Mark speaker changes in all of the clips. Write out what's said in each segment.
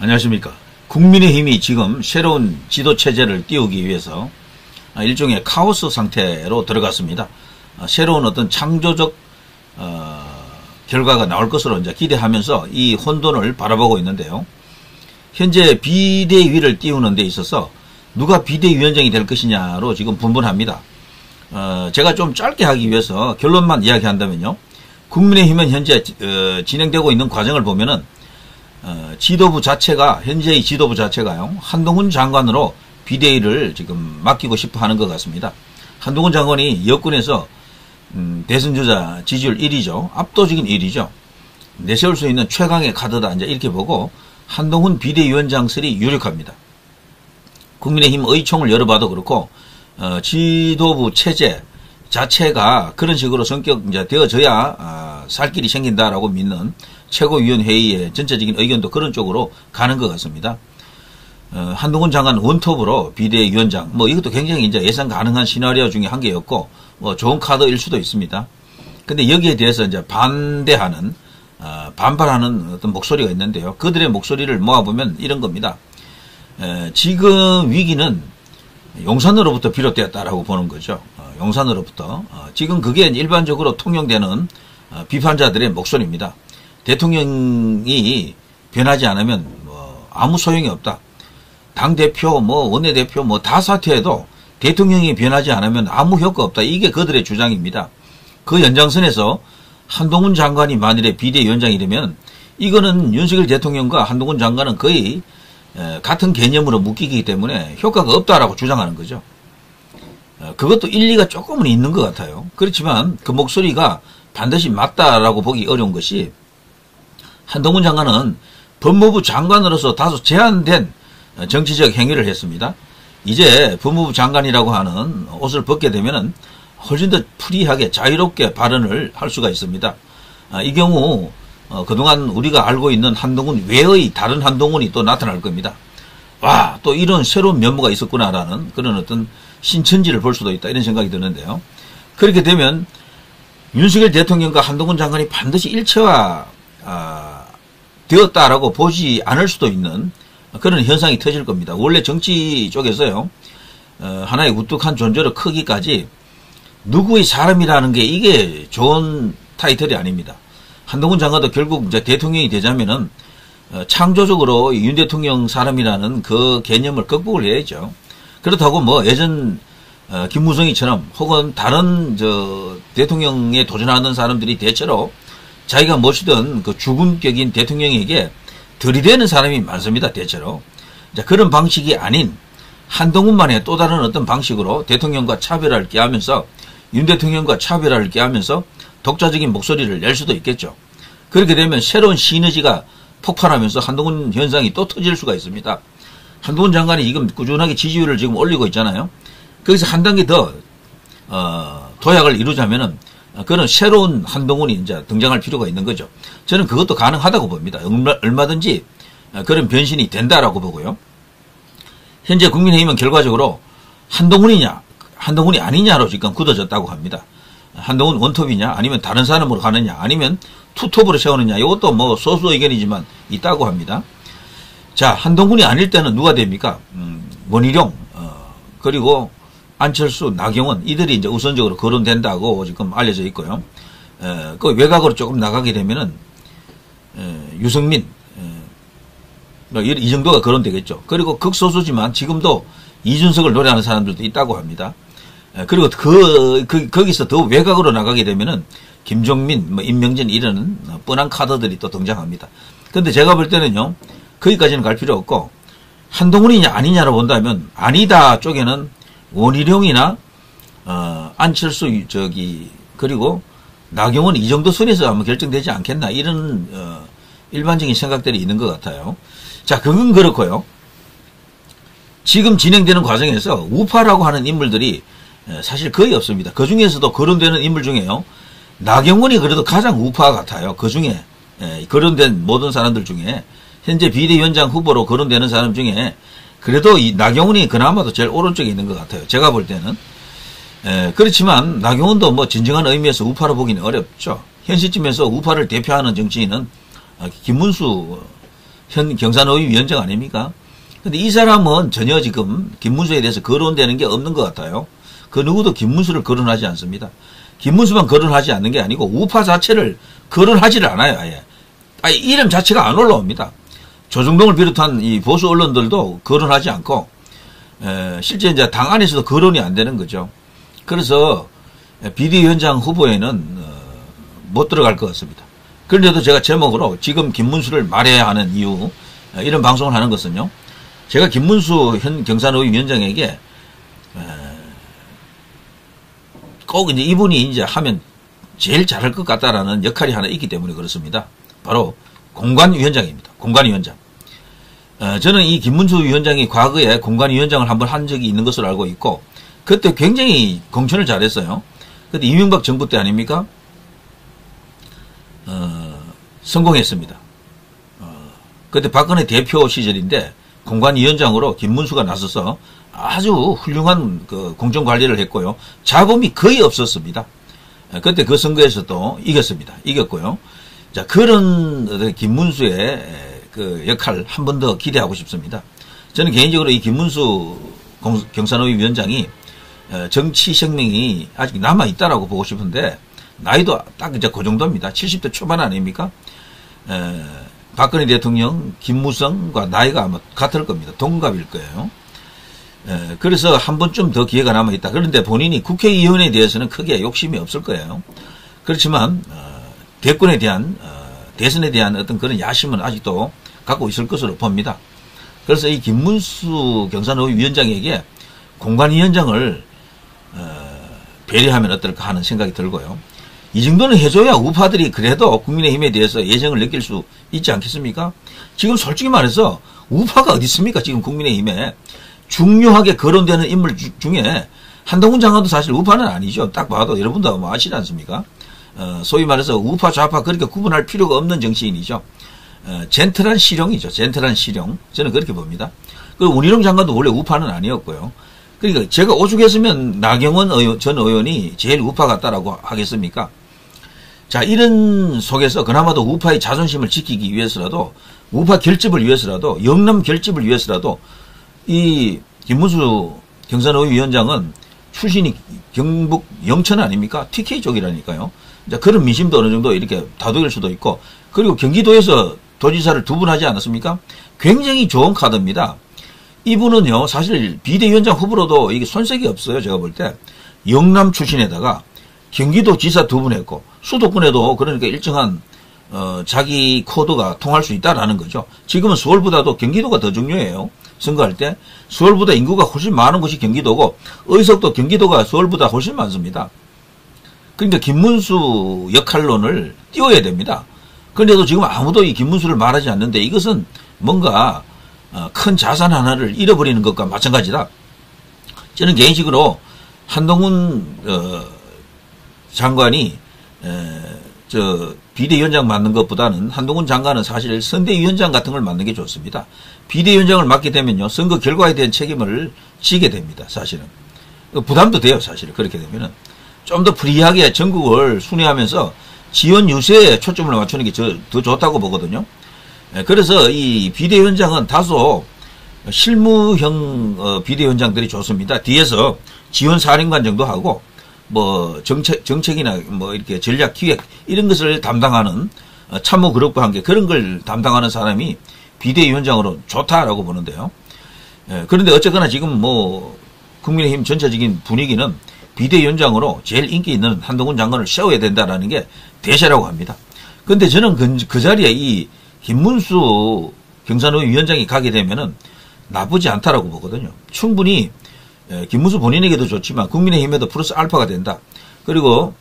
Speaker 1: 안녕하십니까. 국민의힘이 지금 새로운 지도체제를 띄우기 위해서 일종의 카오스 상태로 들어갔습니다. 새로운 어떤 창조적 결과가 나올 것으로 이제 기대하면서 이 혼돈을 바라보고 있는데요. 현재 비대위를 띄우는 데 있어서 누가 비대위원장이 될 것이냐로 지금 분분합니다. 제가 좀 짧게 하기 위해서 결론만 이야기한다면요. 국민의힘은 현재 진행되고 있는 과정을 보면은 지도부 자체가, 현재의 지도부 자체가요, 한동훈 장관으로 비대위를 지금 맡기고 싶어 하는 것 같습니다. 한동훈 장관이 여권에서 대선주자 지지율 1위죠. 압도적인 1위죠. 내세울 수 있는 최강의 카드다. 이제 이렇게 보고 한동훈 비대위원장설이 유력합니다. 국민의힘 의총을 열어봐도 그렇고, 지도부 체제 자체가 그런 식으로 성격 이제 되어져야 살 길이 생긴다라고 믿는 최고위원회의의 전체적인 의견도 그런 쪽으로 가는 것 같습니다. 한동훈 장관 원톱으로 비대위원장, 이것도 굉장히 이제 예상 가능한 시나리오 중에 한 개였고, 좋은 카드일 수도 있습니다. 근데 여기에 대해서 이제 반대하는, 반발하는 어떤 목소리가 있는데요. 그들의 목소리를 모아보면 이런 겁니다. 지금 위기는 용산으로부터 비롯되었다라고 보는 거죠. 용산으로부터. 지금 그게 일반적으로 통용되는 비판자들의 목소리입니다. 대통령이 변하지 않으면 아무 소용이 없다. 당대표, 원내대표, 다 사퇴해도 대통령이 변하지 않으면 아무 효과 없다. 이게 그들의 주장입니다. 그 연장선에서 한동훈 장관이 만일에 비대위원장이 되면 이거는 윤석열 대통령과 한동훈 장관은 거의 같은 개념으로 묶이기 때문에 효과가 없다라고 주장하는 거죠. 그것도 일리가 조금은 있는 것 같아요. 그렇지만 그 목소리가 반드시 맞다라고 보기 어려운 것이, 한동훈 장관은 법무부 장관으로서 다소 제한된 정치적 행위를 했습니다. 이제 법무부 장관이라고 하는 옷을 벗게 되면은 훨씬 더 프리하게 자유롭게 발언을 할 수가 있습니다. 이 경우 그동안 우리가 알고 있는 한동훈 외의 다른 한동훈이 또 나타날 겁니다. 와, 또 이런 새로운 면모가 있었구나라는 그런 어떤 신천지를 볼 수도 있다, 이런 생각이 드는데요. 그렇게 되면 윤석열 대통령과 한동훈 장관이 반드시 일체화 되었다라고 보지 않을 수도 있는 그런 현상이 터질 겁니다. 원래 정치 쪽에서요, 하나의 우뚝한 존재로 크기까지 누구의 사람이라는 게 이게 좋은 타이틀이 아닙니다. 한동훈 장관도 결국 이제 대통령이 되자면은 창조적으로 윤 대통령 사람이라는 그 개념을 극복을 해야죠. 그렇다고 예전 김무성이처럼 혹은 다른 대통령에 도전하는 사람들이 대체로 자기가 모시던 그 주군격인 대통령에게 들이대는 사람이 많습니다. 대체로. 자, 그런 방식이 아닌 한동훈만의 또 다른 어떤 방식으로 대통령과 차별화를 꾀하면서, 윤 대통령과 차별화를 꾀하면서 독자적인 목소리를 낼 수도 있겠죠. 그렇게 되면 새로운 시너지가 폭발하면서 한동훈 현상이 또 터질 수가 있습니다. 한동훈 장관이 지금 꾸준하게 지지율을 지금 올리고 있잖아요. 거기서 한 단계 더 도약을 이루자면은 그런 새로운 한동훈이 이제 등장할 필요가 있는 거죠. 저는 그것도 가능하다고 봅니다. 얼마든지 그런 변신이 된다라고 보고요. 현재 국민의힘은 결과적으로 한동훈이냐, 한동훈이 아니냐로 지금 굳어졌다고 합니다. 한동훈 원톱이냐, 아니면 다른 사람으로 가느냐, 아니면 투톱으로 세우느냐, 이것도 소수 의견이지만 있다고 합니다. 자, 한동훈이 아닐 때는 누가 됩니까? 원희룡, 그리고 안철수, 나경원, 이들이 이제 우선적으로 거론된다고 지금 알려져 있고요. 그 외곽으로 조금 나가게 되면은, 유승민, 이 정도가 거론되겠죠. 그리고 극소수지만 지금도 이준석을 노래하는 사람들도 있다고 합니다. 그리고 거기서 더 외곽으로 나가게 되면은 김종민, 임명진 이런 뻔한 카드들이 또 등장합니다. 근데 제가 볼 때는요, 거기까지는 갈 필요 없고, 한동훈이냐 아니냐로 본다면 아니다 쪽에는 원희룡이나 안철수 그리고 나경원 이 정도 선에서 아마 결정되지 않겠나, 이런 일반적인 생각들이 있는 것 같아요. 자, 그건 그렇고요. 지금 진행되는 과정에서 우파라고 하는 인물들이 사실 거의 없습니다. 그 중에서도 거론되는 인물 중에요, 나경원이 그래도 가장 우파 같아요. 그 중에 거론된 모든 사람들 중에 현재 비대위원장 후보로 거론되는 사람 중에 그래도 이 나경원이 그나마도 제일 오른쪽에 있는 것 같아요. 제가 볼 때는. 그렇지만 나경원도 진정한 의미에서 우파로 보기는 어렵죠. 현 시점에서 우파를 대표하는 정치인은 김문수 현 경산의회 위원장 아닙니까? 근데 이 사람은 전혀 지금 김문수에 대해서 거론되는 게 없는 것 같아요. 그 누구도 김문수를 거론하지 않습니다. 김문수만 거론하지 않는 게 아니고 우파 자체를 거론하지를 않아요. 아예 이름 자체가 안 올라옵니다. 조중동을 비롯한 이 보수 언론들도 거론하지 않고 실제 이제 당 안에서도 거론이 안 되는 거죠. 그래서 비대위원장 후보에는 못 들어갈 것 같습니다. 그런데도 제가 제목으로 지금 김문수를 말해야 하는 이유, 이런 방송을 하는 것은요, 제가 김문수 현 경산의회 위원장에게 꼭 이제 이분이 이제 하면 제일 잘할 것 같다라는 역할이 하나 있기 때문에 그렇습니다. 바로 공관위원장입니다. 공관위원장. 저는 이 김문수 위원장이 과거에 공관위원장을 한번 한 적이 있는 것으로 알고 있고, 그때 굉장히 공천을 잘했어요. 그때 이명박 정부 때 아닙니까? 성공했습니다. 그때 박근혜 대표 시절인데 공관위원장으로 김문수가 나서서 아주 훌륭한 그 공천 관리를 했고요. 잡음이 거의 없었습니다. 그때 그 선거에서도 이겼습니다. 이겼고요. 자, 그런 김문수의 그 역할 한 번 더 기대하고 싶습니다. 저는 개인적으로 이 김문수 경산의회 위원장이 정치 생명이 아직 남아 있다라고 보고 싶은데, 나이도 딱 이제 그 정도입니다. 70대 초반 아닙니까? 박근혜 대통령, 김무성과 나이가 아마 같을 겁니다. 동갑일 거예요. 그래서 한 번쯤 더 기회가 남아 있다. 그런데 본인이 국회의원에 대해서는 크게 욕심이 없을 거예요. 그렇지만 대권에 대한 대선에 대한 어떤 그런 야심은 아직도 갖고 있을 것으로 봅니다. 그래서 이 김문수 경산의회 위원장에게 공관위원장을 배려하면 어떨까 하는 생각이 들고요. 이 정도는 해줘야 우파들이 그래도 국민의힘에 대해서 애정을 느낄 수 있지 않겠습니까? 지금 솔직히 말해서 우파가 어디 있습니까? 지금 국민의힘에 중요하게 거론되는 인물 중에 한동훈 장관도 사실 우파는 아니죠. 딱 봐도 여러분도 뭐 아시지 않습니까? 소위 말해서 우파 좌파 그렇게 구분할 필요가 없는 정치인이죠. 젠틀한 실용이죠. 젠틀한 실용. 저는 그렇게 봅니다. 그리고 원희룡 장관도 원래 우파는 아니었고요. 그러니까 제가 오죽했으면 나경원 전 의원이 제일 우파 같다라고 하겠습니까? 자, 이런 속에서 그나마도 우파의 자존심을 지키기 위해서라도, 우파 결집을 위해서라도, 영남 결집을 위해서라도 이 김문수 경산의회 위원장은 출신이 경북 영천 아닙니까? TK 쪽이라니까요. 자, 그런 민심도 어느 정도 이렇게 다독일 수도 있고, 그리고 경기도에서 도지사를 2분 하지 않았습니까? 굉장히 좋은 카드입니다. 이분은요, 사실 비대위원장 후보로도 이게 손색이 없어요. 제가 볼 때. 영남 출신에다가 경기도 지사 2분 했고, 수도권에도 그러니까 일정한, 자기 코드가 통할 수 있다라는 거죠. 지금은 서울보다도 경기도가 더 중요해요. 선거할 때. 서울보다 인구가 훨씬 많은 것이 경기도고, 의석도 경기도가 서울보다 훨씬 많습니다. 그러니까 김문수 역할론을 띄워야 됩니다. 그런데도 지금 아무도 이 김문수를 말하지 않는데, 이것은 뭔가 큰 자산 하나를 잃어버리는 것과 마찬가지다. 저는 개인적으로 한동훈 장관이 비대위원장 맡는 것보다는 한동훈 장관은 사실 선대위원장 같은 걸 맡는 게 좋습니다. 비대위원장을 맡게 되면요, 선거 결과에 대한 책임을 지게 됩니다. 사실은 부담도 돼요. 사실 그렇게 되면은 좀 더 프리하게 전국을 순회하면서 지원 유세에 초점을 맞추는 게 더 좋다고 보거든요. 그래서 이 비대위원장은 다소 실무형 비대위원장들이 좋습니다. 뒤에서 지원사령관 정도 하고 뭐 정책이나 뭐 이렇게 전략 기획 이런 것을 담당하는 참모 그룹과 함께 그런 걸 담당하는 사람이 비대위원장으로 좋다라고 보는데요. 그런데 어쨌거나 지금 뭐 국민의힘 전체적인 분위기는 비대위원장으로 제일 인기 있는 한동훈 장관을 세워야 된다라는 게 대세라고 합니다. 그런데 저는 그 자리에 이 김문수 경산의회 위원장이 가게 되면은 나쁘지 않다라고 보거든요. 충분히 김문수 본인에게도 좋지만 국민의힘에도 플러스 알파가 된다. 그리고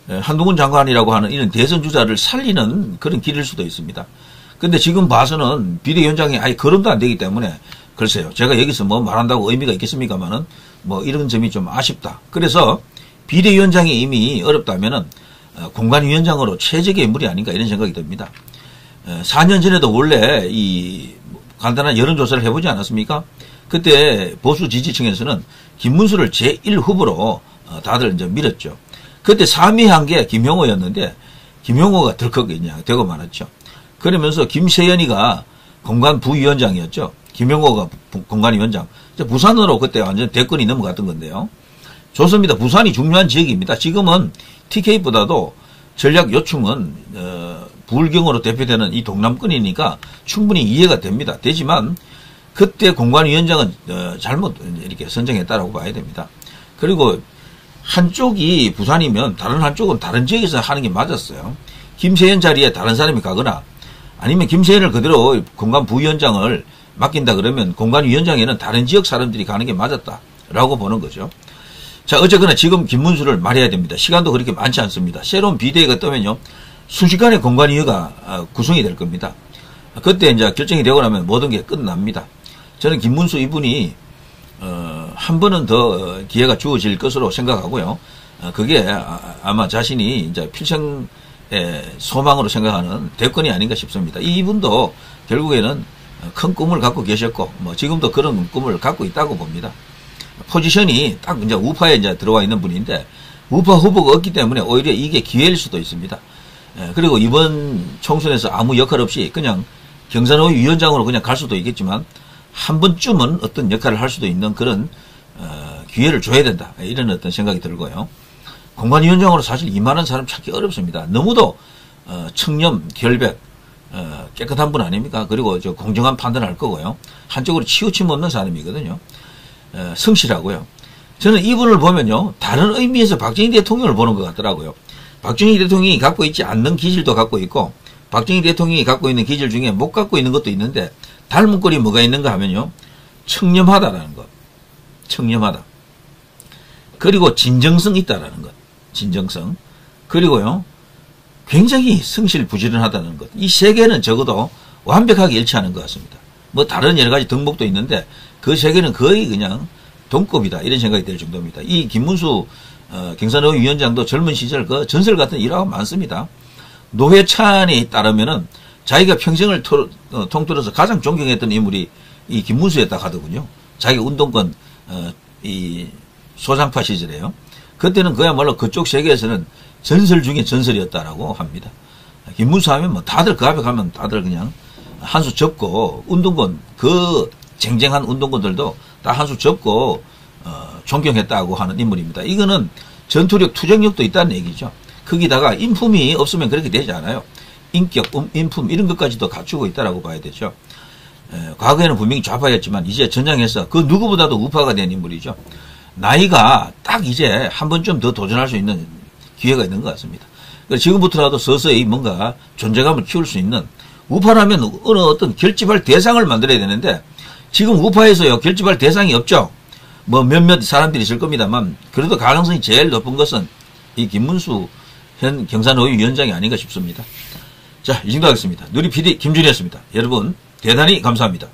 Speaker 1: 한동훈 장관이라고 하는 이런 대선 주자를 살리는 그런 길일 수도 있습니다. 근데 지금 봐서는 비대위원장이 아예 거론도 안 되기 때문에 글쎄요. 제가 여기서 뭐 말한다고 의미가 있겠습니까만은 뭐 이런 점이 좀 아쉽다. 그래서 비대위원장이 이미 어렵다면은 공관위원장으로 최적의 인물이 아닌가 이런 생각이 듭니다. 4년 전에도 원래 이 간단한 여론조사를 해보지 않았습니까? 그때 보수 지지층에서는 김문수를 제1후보로 다들 이제 밀었죠. 그때 3위 한 게 김용호였는데 김용호가 덜컥 그냥 되고 말았죠. 그러면서 김세연이가 공관 부위원장이었죠. 김영호가 공관위원장. 부산으로 그때 완전 대권이 넘어갔던 건데요. 좋습니다. 부산이 중요한 지역입니다. 지금은 TK보다도 전략 요충은 부울경으로 대표되는 이 동남권이니까 충분히 이해가 됩니다. 되지만 그때 공관위원장은 잘못 이렇게 선정했다라고 봐야 됩니다. 그리고 한쪽이 부산이면 다른 한쪽은 다른 지역에서 하는 게 맞았어요. 김세현 자리에 다른 사람이 가거나 아니면 김세현을 그대로 공관 부위원장을 맡긴다 그러면 공관위원장에는 다른 지역 사람들이 가는 게 맞았다라고 보는 거죠. 자, 어쨌거나 지금 김문수를 말해야 됩니다. 시간도 그렇게 많지 않습니다. 새로운 비대위가 뜨면요, 순식간에 공관위가 구성이 될 겁니다. 그때 이제 결정이 되고 나면 모든 게 끝납니다. 저는 김문수 이분이 한 번은 더 기회가 주어질 것으로 생각하고요. 그게 아마 자신이 이제 필생의 소망으로 생각하는 대권이 아닌가 싶습니다. 이분도 결국에는 큰 꿈을 갖고 계셨고, 뭐 지금도 그런 꿈을 갖고 있다고 봅니다. 포지션이 딱 이제 우파에 이제 들어와 있는 분인데, 우파 후보가 없기 때문에 오히려 이게 기회일 수도 있습니다. 그리고 이번 총선에서 아무 역할 없이 그냥 경산호위 위원장으로 그냥 갈 수도 있겠지만, 한 번쯤은 어떤 역할을 할 수도 있는 그런 기회를 줘야 된다, 이런 어떤 생각이 들고요. 공관위원장으로 사실 이만한 사람 찾기 어렵습니다. 너무도 청렴, 결백, 깨끗한 분 아닙니까? 그리고 저 공정한 판단을 할 거고요. 한쪽으로 치우침 없는 사람이거든요. 성실하고요. 저는 이분을 보면요, 다른 의미에서 박정희 대통령을 보는 것 같더라고요. 박정희 대통령이 갖고 있지 않는 기질도 갖고 있고, 박정희 대통령이 갖고 있는 기질 중에 못 갖고 있는 것도 있는데, 닮은 꼴이 뭐가 있는가 하면요, 청렴하다라는 것. 청렴하다. 그리고 진정성 있다라는 것. 진정성. 그리고요, 굉장히 성실부지런하다는 것. 이 세 개는 적어도 완벽하게 일치하는 것 같습니다. 뭐 다른 여러 가지 덕목도 있는데 그 세 개는 거의 그냥 동급이다, 이런 생각이 들 정도입니다. 이 김문수 경산호위 위원장도 젊은 시절 그 전설 같은 일화가 많습니다. 노회찬에 따르면은 자기가 평생을 통틀어서 가장 존경했던 인물이 이 김문수였다 하더군요. 자기 운동권 이 소장파 시절에요. 그때는 그야말로 그쪽 세계에서는 전설 중에 전설이었다라고 합니다. 김문수 하면 뭐 다들 그 앞에 가면 다들 그냥 한 수 접고, 운동권, 그 쟁쟁한 운동권들도 다 한 수 접고 존경했다고 하는 인물입니다. 이거는 전투력, 투쟁력도 있다는 얘기죠. 거기다가 인품이 없으면 그렇게 되지 않아요. 인격, 인품 이런 것까지도 갖추고 있다라고 봐야 되죠. 과거에는 분명히 좌파였지만 이제 전향해서 그 누구보다도 우파가 된 인물이죠. 나이가 딱 이제 한 번쯤 더 도전할 수 있는 기회가 있는 것 같습니다. 지금부터라도 서서히 뭔가 존재감을 키울 수 있는, 우파라면 어느 어떤 결집할 대상을 만들어야 되는데 지금 우파에서요, 결집할 대상이 없죠. 뭐 몇몇 사람들이 있을 겁니다만 그래도 가능성이 제일 높은 것은 이 김문수 현 경산호위 위원장이 아닌가 싶습니다. 자, 이 정도 하겠습니다. 누리 PD 김준이었습니다. 여러분 대단히 감사합니다.